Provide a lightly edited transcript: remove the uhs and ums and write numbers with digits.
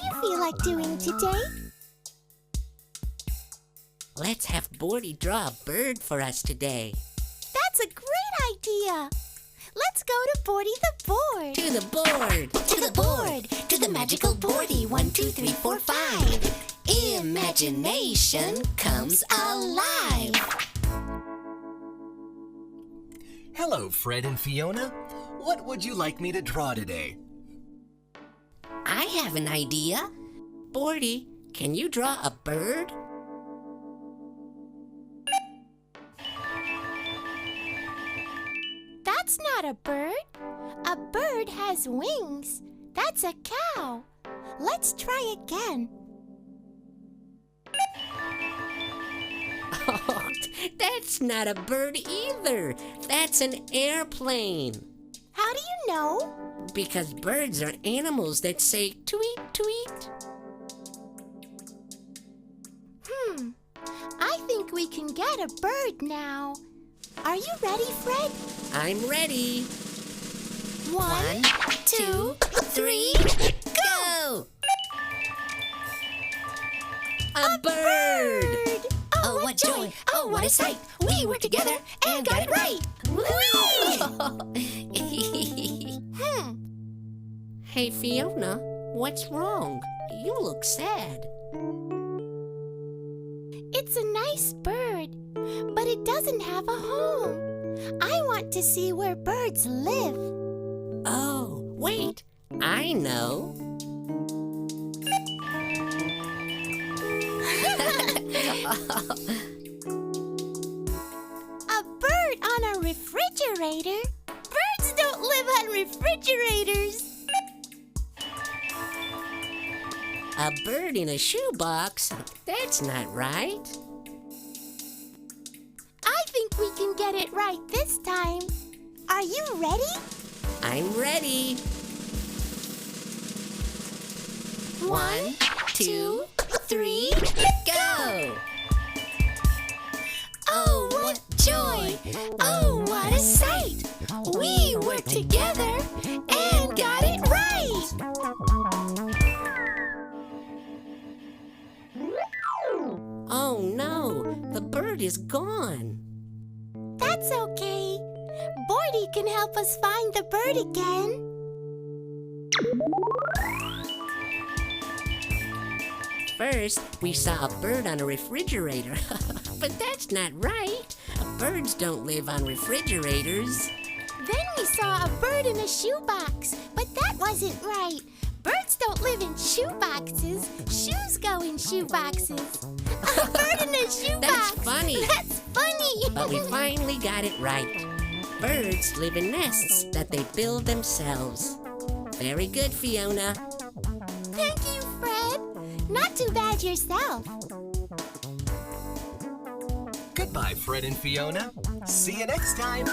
you feel like doing today? Let's have Bordy draw a bird for us today. That's a great idea. Let's go to Bordy the board. To the board! To the board, to the magical boardy. 1, 2, 3, 4, 5. Imagination comes alive. Hello, Fred and Fiona. What would you like me to draw today? I have an idea. Bordy, can you draw a bird? That's not a bird. A bird has wings. That's a cow. Let's try again. Oh, that's not a bird either. That's an airplane. How do you know? Because birds are animals that say tweet, tweet. I think we can get a bird now. Are you ready, Fred? I'm ready. 1, 2, 3, Go! A bird! Oh, what joy! Oh, what a sight! We were together and got it right! Hey, Fiona, what's wrong? You look sad. It's a nice bird, but it doesn't have a home. I want to see where birds live. Oh, wait, I know. A bird on a refrigerator? Birds don't live on refrigerators. A bird in a shoebox? That's not right. I think we can get it right this time. Are you ready? I'm ready. 1, 2, 3, Go! oh, what joy! Oh, what a sight! We were together and got it right! Oh no, the bird is gone. That's okay. Bordy can help us find the bird again. First, we saw a bird on a refrigerator. But that's not right. Birds don't live on refrigerators. Then we saw a bird in a shoebox, but that wasn't right. Birds don't live in shoeboxes. Shoes go in shoeboxes. A bird in a shoebox. That's funny. That's funny. But we finally got it right. Birds live in nests that they build themselves. Very good, Fiona. Thank you, Fred. Not too bad yourself. Goodbye, Fred and Fiona. See you next time.